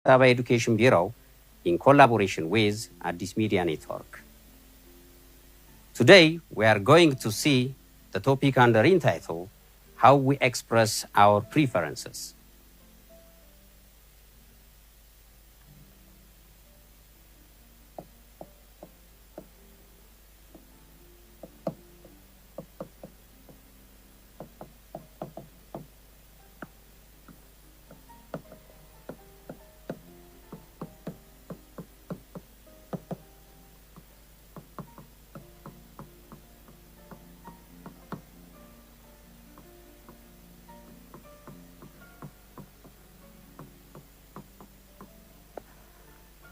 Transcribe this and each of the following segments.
Aba Education Bureau in collaboration with Addis Media Network. Today, we are going to see the topic under entitled, How We Express Our Preferences.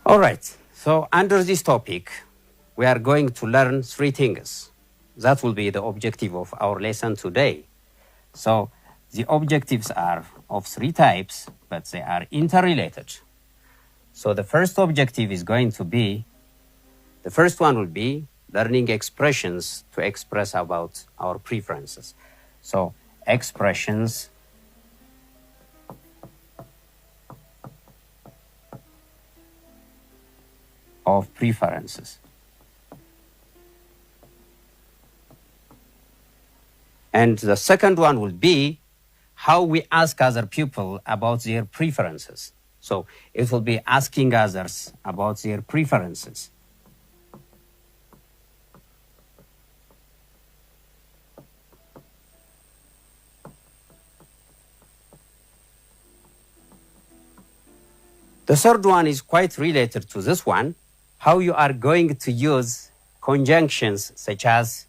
All right, so under this topic, we are going to learn three things. That will be the objective of our lesson today. So the objectives are of three types, but they are interrelated. So the first objective is going to be, the first one will be learning expressions to express about our preferences. So expressions of preferences. And the second one will be how we ask other people about their preferences. So it will be asking others about their preferences. The third one is quite related to this one, how you are going to use conjunctions such as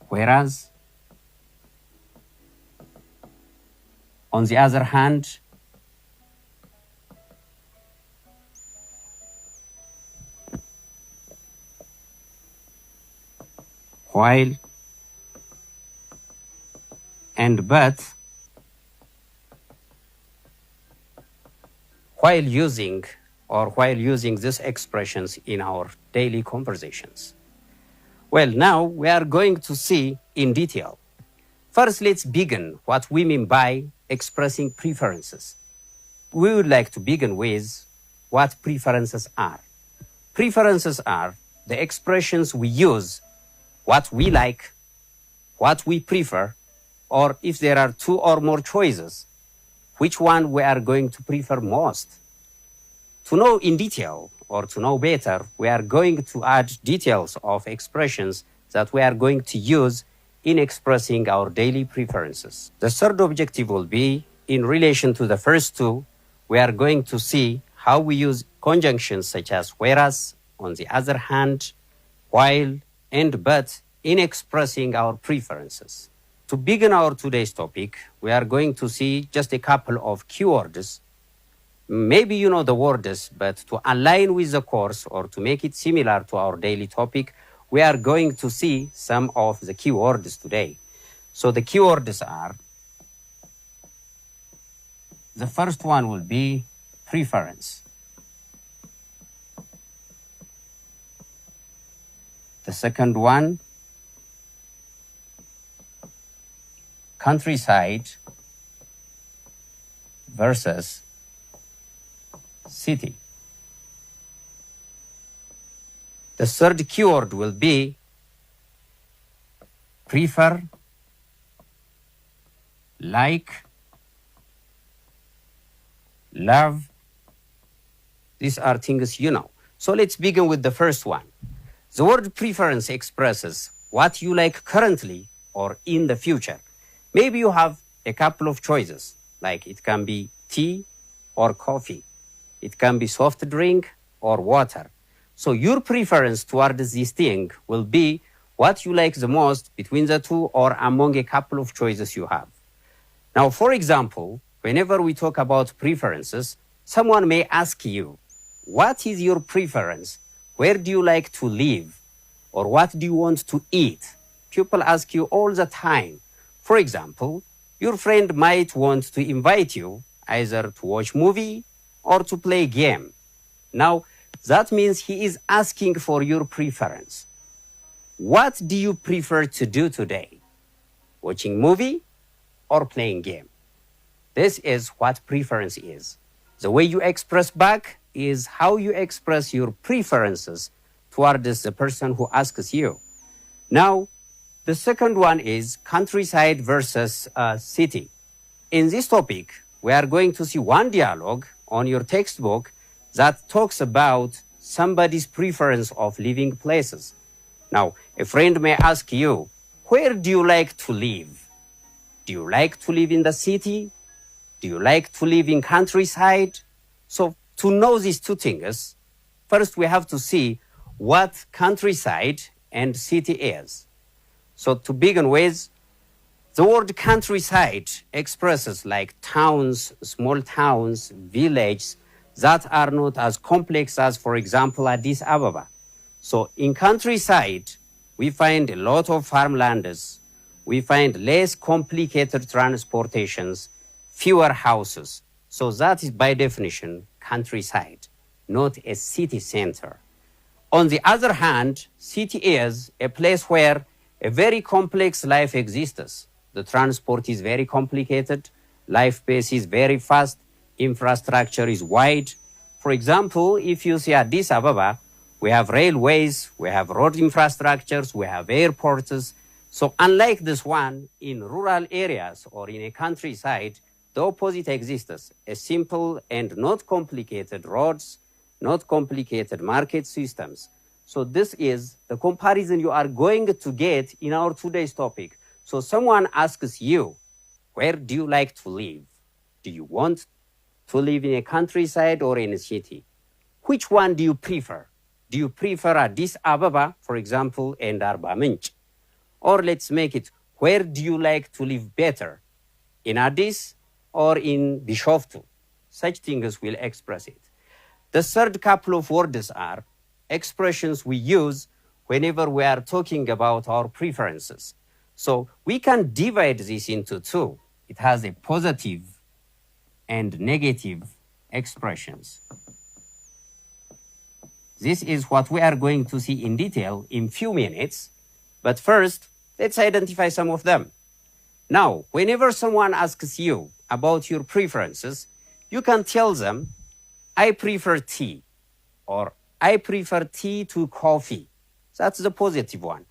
whereas, on the other hand, while, and but, while using these expressions in our daily conversations. Well, now we are going to see in detail. First, let's begin what we mean by expressing preferences. We would like to begin with what preferences are. Preferences are the expressions we use, what we like, what we prefer, or if there are two or more choices, which one we are going to prefer most. To know in detail, or to know better, we are going to add details of expressions that we are going to use in expressing our daily preferences. The third objective will be, in relation to the first two, we are going to see how we use conjunctions such as whereas, on the other hand, while, and but in expressing our preferences. To begin our today's topic, we are going to see just a couple of keywords. Maybe you know the words, but to align with the course or to make it similar to our daily topic, we are going to see some of the keywords today. So the keywords are, the first one will be preference. The second one, countryside versus city. The third keyword will be prefer, like, love. These are things you know. So let's begin with the first one. The word preference expresses what you like currently or in the future. Maybe you have a couple of choices, like it can be tea or coffee. It can be soft drink or water. So your preference towards this thing will be what you like the most between the two or among a couple of choices you have. Now, for example, whenever we talk about preferences, someone may ask you, what is your preference? Where do you like to live? Or what do you want to eat? People ask you all the time. For example, your friend might want to invite you either to watch movie or to play game. Now, that means he is asking for your preference. What do you prefer to do today? Watching movie or playing game? This is what preference is. The way you express back is how you express your preferences towards the person who asks you. Now, the second one is countryside versus city. In this topic, we are going to see one dialogue on your textbook that talks about somebody's preference of living places. Now, a friend may ask you, where do you like to live? Do you like to live in the city? Do you like to live in countryside? So to know these two things, first we have to see what countryside and city is. So to begin with, the word countryside expresses like towns, small towns, villages that are not as complex as, for example, Addis Ababa. So in countryside, we find a lot of farmlands. We find less complicated transportations, fewer houses. So that is by definition countryside, not a city center. On the other hand, city is a place where a very complex life exists. The transport is very complicated, life pace is very fast, infrastructure is wide. For example, if you see Addis Ababa, we have railways, we have road infrastructures, we have airports. So unlike this one, in rural areas or in a countryside, the opposite exists, a simple and not complicated roads, not complicated market systems. So this is the comparison you are going to get in our today's topic. So someone asks you, where do you like to live? Do you want to live in a countryside or in a city? Which one do you prefer? Do you prefer Addis Ababa, for example, and Arba Minch? Or let's make it, where do you like to live better? In Addis or in Bishoftu? Such things will express it. The third couple of words are expressions we use whenever we are talking about our preferences. So we can divide this into two. It has a positive and negative expressions. This is what we are going to see in detail in few minutes. But first, let's identify some of them. Now, whenever someone asks you about your preferences, you can tell them, I prefer tea, or I prefer tea to coffee. That's the positive one.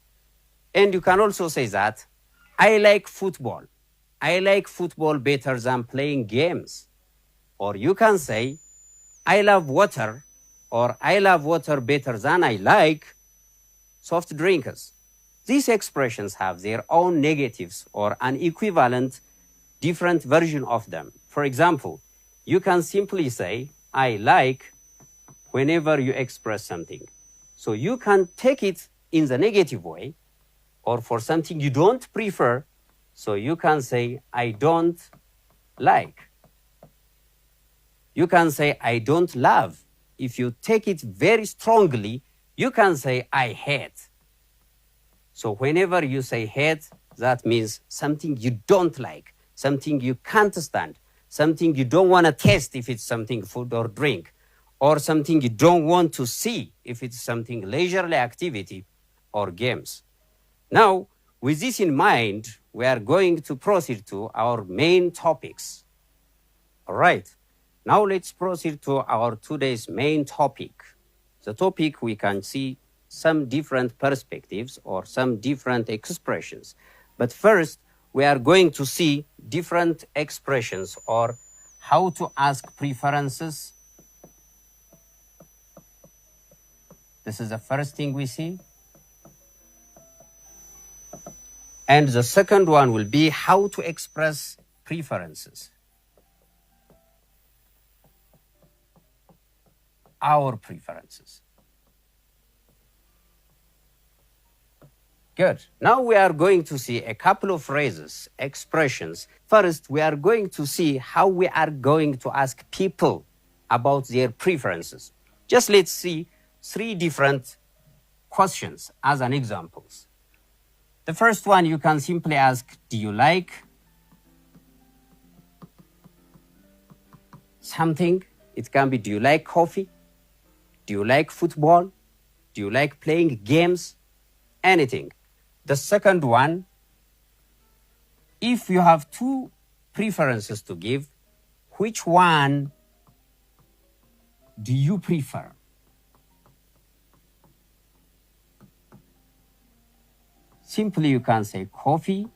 And you can also say that, I like football. I like football better than playing games. Or you can say, I love water, or I love water better than I like soft drinks. These expressions have their own negatives or an equivalent different version of them. For example, you can simply say, I like whenever you express something. So you can take it in the negative way, or for something you don't prefer, so you can say, I don't like. You can say, I don't love. If you take it very strongly, you can say, I hate. So whenever you say hate, that means something you don't like, something you can't stand, something you don't want to taste if it's something food or drink, or something you don't want to see if it's something leisurely activity or games. Now, with this in mind, we are going to proceed to our main topics. All right. Now let's proceed to our today's main topic. The topic we can see some different perspectives or some different expressions. But first, we are going to see different expressions or how to ask preferences. This is the first thing we see. And the second one will be how to express preferences. Our preferences. Good. Now we are going to see a couple of phrases, expressions. First, we are going to see how we are going to ask people about their preferences. Just let's see 3 different questions as an examples. The first one, you can simply ask, do you like something? It can be, do you like coffee? Do you like football? Do you like playing games? anything. The second one, if you have two preferences to give, which one do you prefer? Simply you can say coffee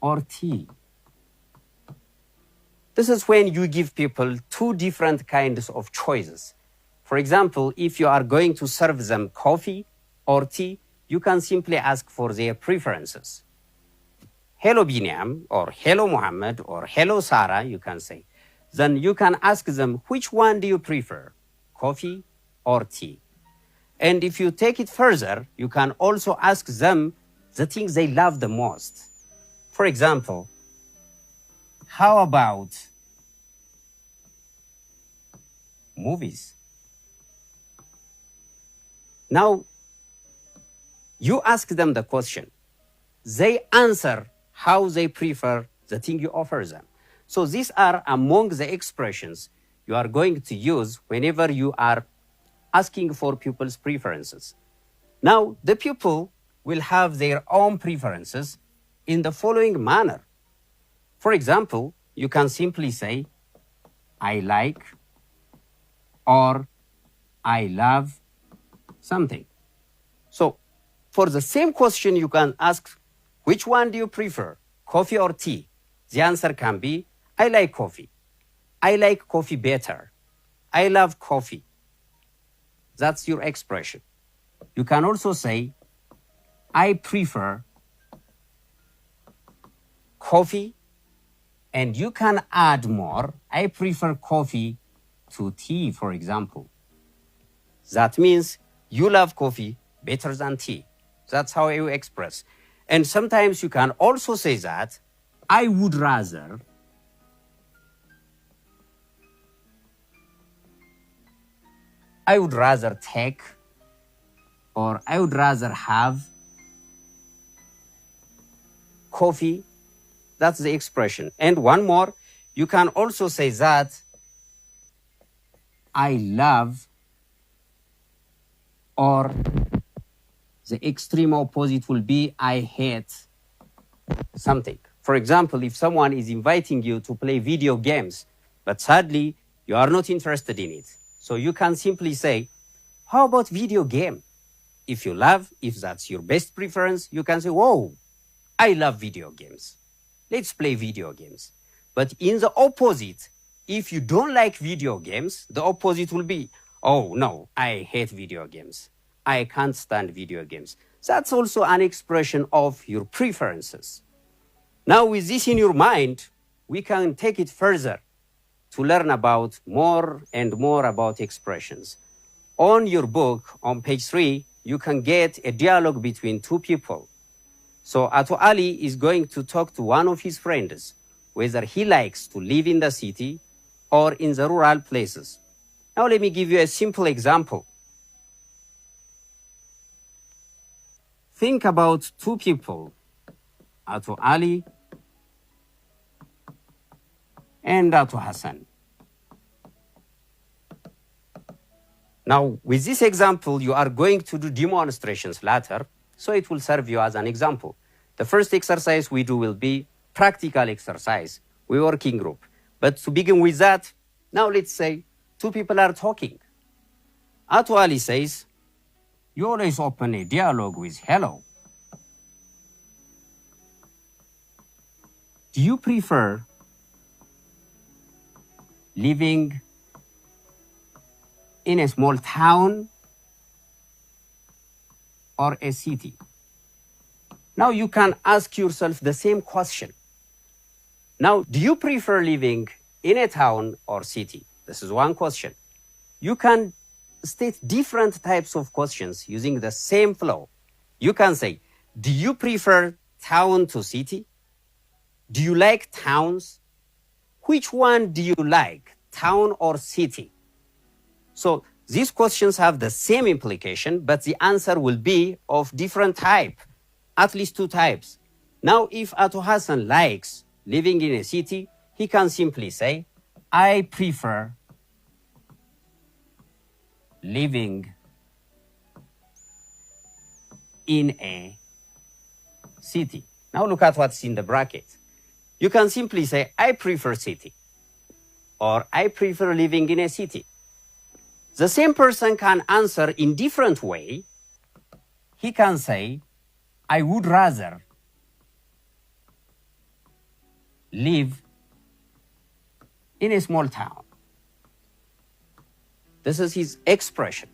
or tea. This is when you give people two different kinds of choices. For example, if you are going to serve them coffee or tea, you can simply ask for their preferences. Hello Binyam, or hello Muhammad, or hello Sarah, you can say. Then you can ask them, which one do you prefer, coffee or tea? And if you take it further, you can also ask them the things they love the most. For example, how about movies? Now, you ask them the question. They answer how they prefer the thing you offer them. So these are among the expressions you are going to use whenever you are asking for pupils' preferences. Now, the pupil will have their own preferences in the following manner. For example, you can simply say, I like, or I love something. So, for the same question, you can ask, which one do you prefer, coffee or tea? The answer can be, I like coffee. I like coffee better. I love coffee. That's your expression. You can also say, I prefer coffee, and you can add more. I prefer coffee to tea, for example. That means you love coffee better than tea. That's how you express. And sometimes you can also say that I would rather take, or I would rather have coffee. That's the expression. And one more, you can also say that I love, or the extreme opposite will be I hate something. For example, if someone is inviting you to play video games, but sadly you are not interested in it, so you can simply say, how about video game? If you love, if that's your best preference, you can say, whoa, I love video games. Let's play video games. But in the opposite, if you don't like video games, the opposite will be, oh no, I hate video games. I can't stand video games. That's also an expression of your preferences. Now, with this in your mind, we can take it further to learn about more and more about expressions. On your book, on page 3, you can get a dialogue between two people. So Ato Ali is going to talk to one of his friends, whether he likes to live in the city or in the rural places. Now let me give you a simple example. Think about two people, Ato Ali and Ato Hassan. Now, with this example, you are going to do demonstrations later, so it will serve you as an example. The first exercise we do will be practical exercise. We work in group. But to begin with that, now let's say two people are talking. Ato Ali says, you always open a dialogue with hello. Do you prefer living in a small town or a city? Now you can ask yourself the same question. Now, do you prefer living in a town or city? This is one question. You can state different types of questions using the same flow. You can say, do you prefer town to city? Do you like towns? Which one do you like, town or city? So these questions have the same implication, but the answer will be of different type, at least two types. Now, if Ato Hassan likes living in a city, he can simply say, I prefer living in a city. Now look at what's in the bracket. You can simply say, I prefer city, or I prefer living in a city. The same person can answer in different way. He can say, I would rather live in a small town. This is his expression.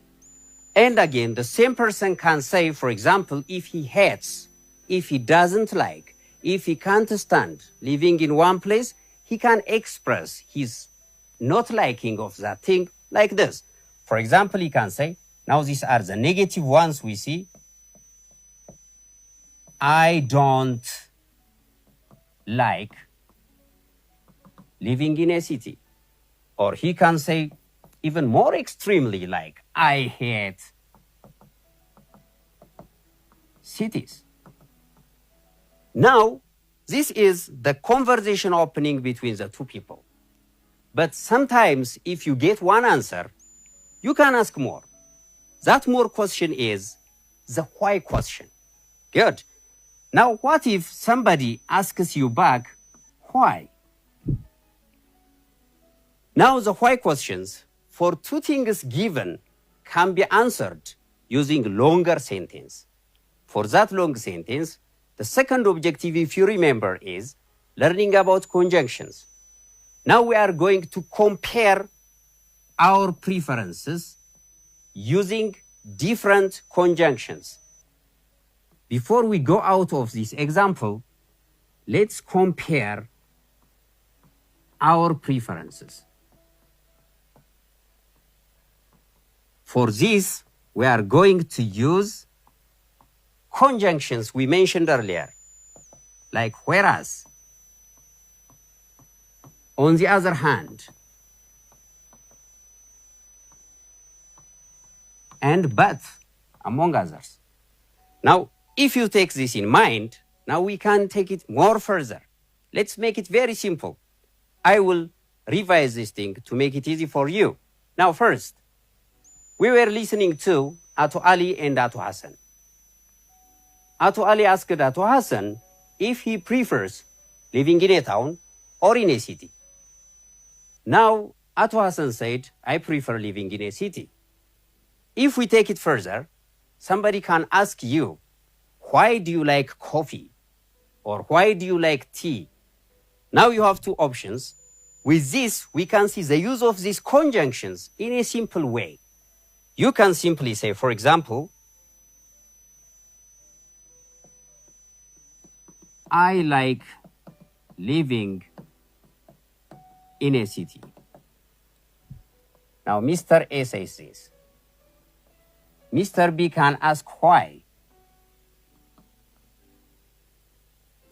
And again, the same person can say, for example, if he hates, if he doesn't like, if he can't stand living in one place, he can express his not liking of that thing like this. For example, he can say, now these are the negative ones we see. I don't like living in a city. Or he can say even more extremely like, I hate cities. Now, this is the conversation opening between the two people. But sometimes if you get one answer, you can ask more. That more question is the why question. Good. Now, what if somebody asks you back, why? Now, the why questions for two things given can be answered using longer sentence. For that long sentence, the second objective, if you remember, is learning about conjunctions. Now we are going to compare our preferences using different conjunctions. Before we go out of this example, let's compare our preferences. For this, we are going to use conjunctions we mentioned earlier, like whereas. On the other hand, and but, among others. Now, if you take this in mind, now we can take it more further. Let's make it very simple. I will revise this thing to make it easy for you. Now, first, we were listening to Ato Ali and Ato Hassan. Ato Ali asked Ato Hassan if he prefers living in a town or in a city. Now, Ato Hassan said, I prefer living in a city. If we take it further, somebody can ask you, why do you like coffee? Or why do you like tea? Now you have two options. With this, we can see the use of these conjunctions in a simple way. You can simply say, for example, I like living in a city. Now, Mr. A says this. Mr. B can ask why.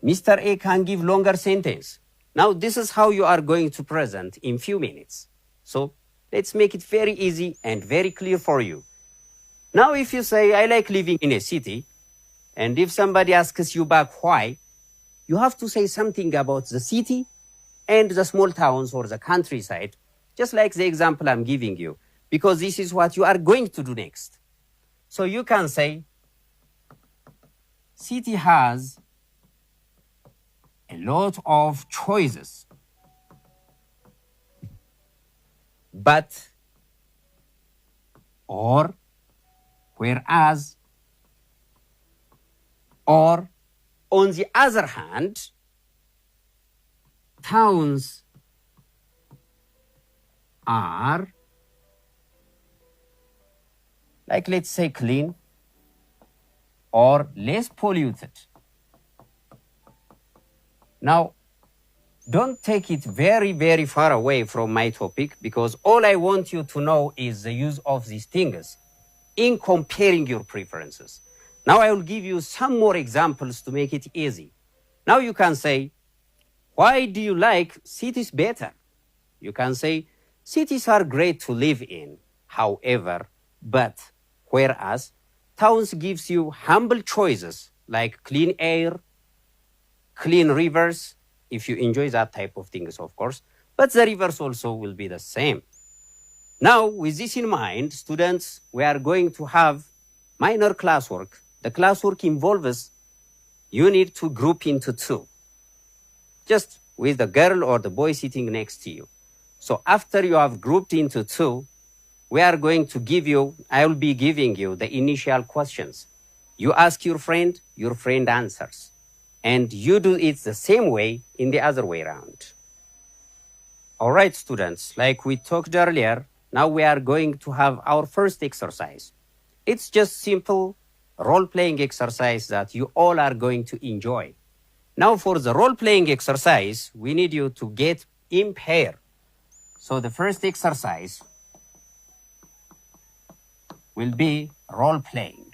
Mr. A can give longer sentence. Now, this is how you are going to present in few minutes. So, let's make it very easy and very clear for you. Now, if you say, I like living in a city, and if somebody asks you back why, you have to say something about the city and the small towns or the countryside, just like the example I'm giving you, because this is what you are going to do next. So you can say, city has a lot of choices, but, or, whereas, or, on the other hand, towns are, like let's say clean or less polluted. Now, don't take it very, very far away from my topic, because all I want you to know is the use of these things in comparing your preferences. Now I will give you some more examples to make it easy. Now you can say, why do you like cities better? You can say, cities are great to live in, however, but, whereas, towns gives you humble choices like clean air, clean rivers, if you enjoy that type of things, of course, but the rivers also will be the same. Now, with this in mind, students, we are going to have minor classwork The classwork involves you need to group into two, just with the girl or the boy sitting next to you. So after you have grouped into two, I will be giving you the initial questions. You ask your friend answers. And you do it the same way in the other way around. All right, students, like we talked earlier, now we are going to have our first exercise. It's just simple role-playing exercise that you all are going to enjoy. Now for the role-playing exercise, we need you to get in pair. So the first exercise will be role-playing.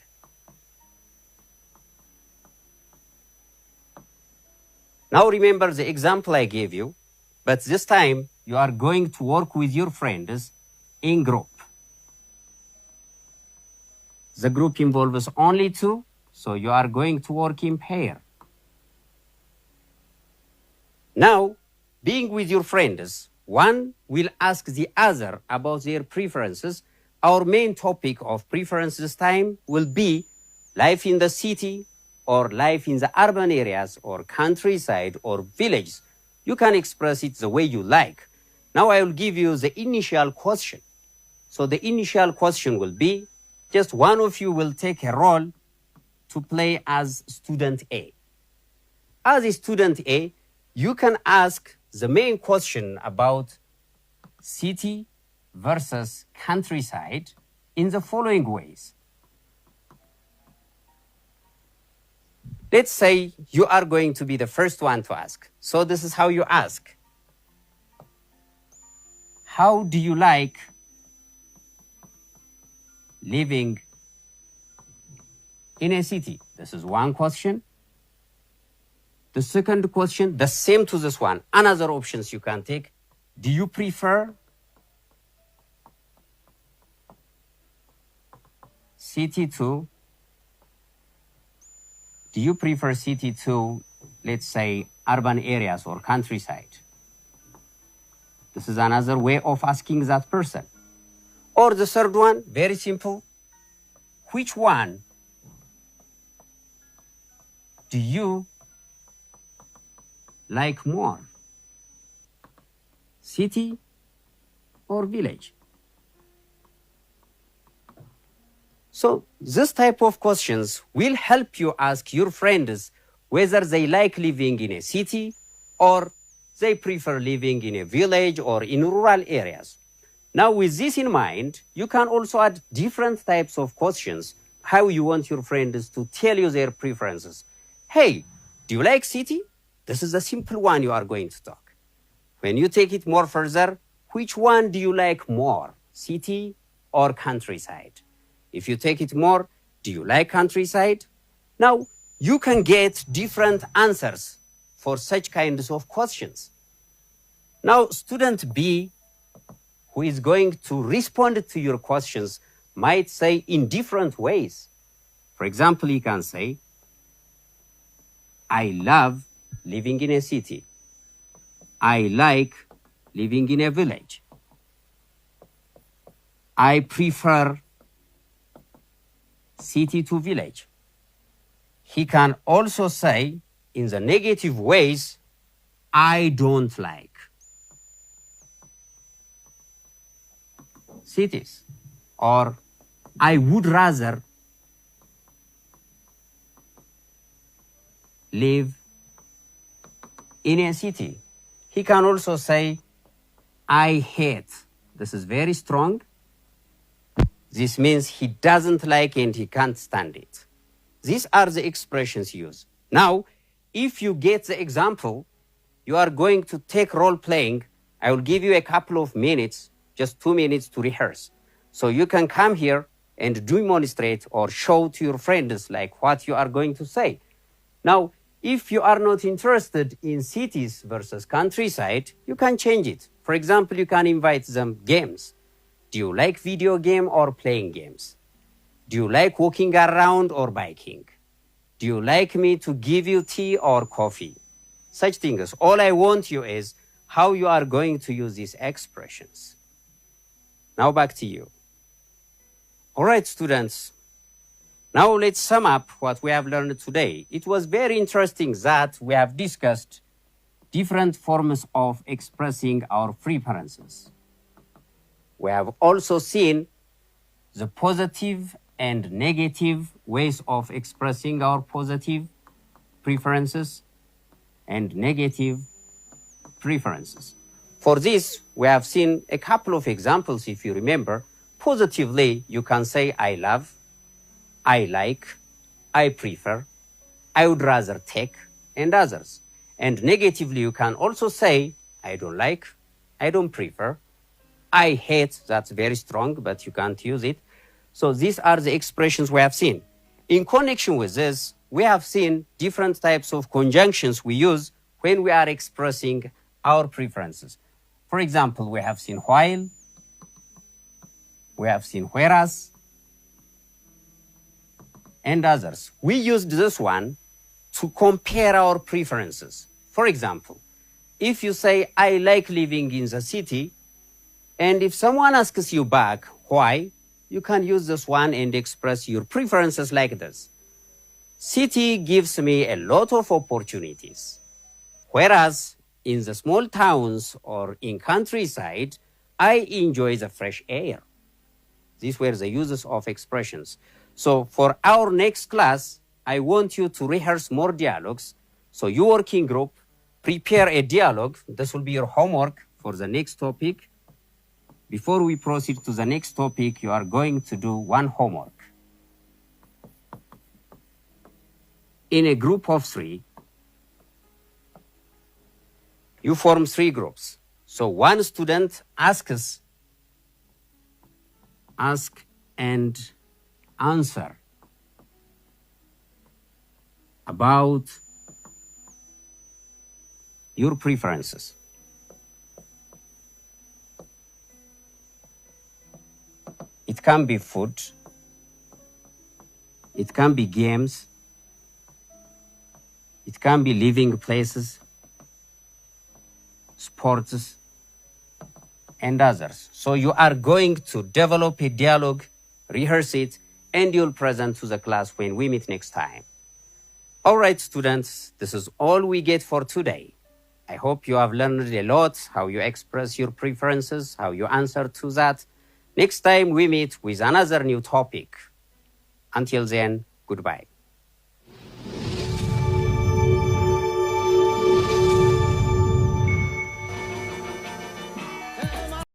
Now remember the example I gave you, but this time you are going to work with your friends in group. The group involves only two, so you are going to work in pair. Now, being with your friends, one will ask the other about their preferences. Our main topic of preference this time will be life in the city or life in the urban areas or countryside or villages. You can express it the way you like. Now I will give you the initial question. So the initial question will be, just one of you will take a role to play as student A. As a student A, you can ask the main question about city versus countryside in the following ways. Let's say you are going to be the first one to ask. So this is how you ask. How do you like living in a city? This is one question. The second question, the same to this one. Another options you can take. Do you prefer city to let's say, urban areas or countryside? This is another way of asking that person. Or the third one, very simple. Which one do you like more? City or village? So this type of questions will help you ask your friends whether they like living in a city or they prefer living in a village or in rural areas. Now with this in mind, you can also add different types of questions, how you want your friends to tell you their preferences. Hey, do you like city? This is a simple one you are going to talk. When you take it more further, which one do you like more, city or countryside? If you take it more, do you like countryside? Now, you can get different answers for such kinds of questions. Now, student B, who is going to respond to your questions, might say in different ways. For example, he can say, I love living in a city. I like living in a village. I prefer city to village. He can also say, in the negative ways, I don't like cities, or I would rather live in a city. He can also say, I hate. This is very strong. This means he doesn't like and he can't stand it. These are the expressions used. Now, if you get the example, you are going to take role playing. I will give you a couple of minutes, just 2 minutes to rehearse. So you can come here and demonstrate or show to your friends like what you are going to say. Now, if you are not interested in cities versus countryside, you can change it. For example, you can invite them games. Do you like video game or playing games? Do you like walking around or biking? Do you like me to give you tea or coffee? Such things. All I want you is how you are going to use these expressions. Now back to you. All right, students. Now let's sum up what we have learned today. It was very interesting that we have discussed different forms of expressing our preferences. We have also seen the positive and negative ways of expressing our positive preferences and negative preferences. For this, we have seen a couple of examples, if you remember. Positively, you can say, I love, I like, I prefer, I would rather take, and others. And negatively, you can also say, I don't like, I don't prefer, I hate. That's very strong, but you can't use it. So these are the expressions we have seen. In connection with this, we have seen different types of conjunctions we use when we are expressing our preferences. For example, we have seen while, we have seen whereas, and others. We used this one to compare our preferences. For example, if you say, I like living in the city, and if someone asks you back why, you can use this one and express your preferences like this. City gives me a lot of opportunities, whereas in the small towns or in countryside, I enjoy the fresh air. These were the uses of expressions. So for our next class, I want you to rehearse more dialogues. So you working group, prepare a dialogue. This will be your homework for the next topic. Before we proceed to the next topic, you are going to do one homework. In a group of 3, you form 3 groups. So one student ask and answer about your preferences. It can be food, it can be games, it can be living places, sports, and others. So you are going to develop a dialogue, rehearse it, and you'll present to the class when we meet next time. All right, students, this is all we get for today. I hope you have learned a lot, how you express your preferences, how you answer to that. Next time we meet with another new topic. Until then, goodbye.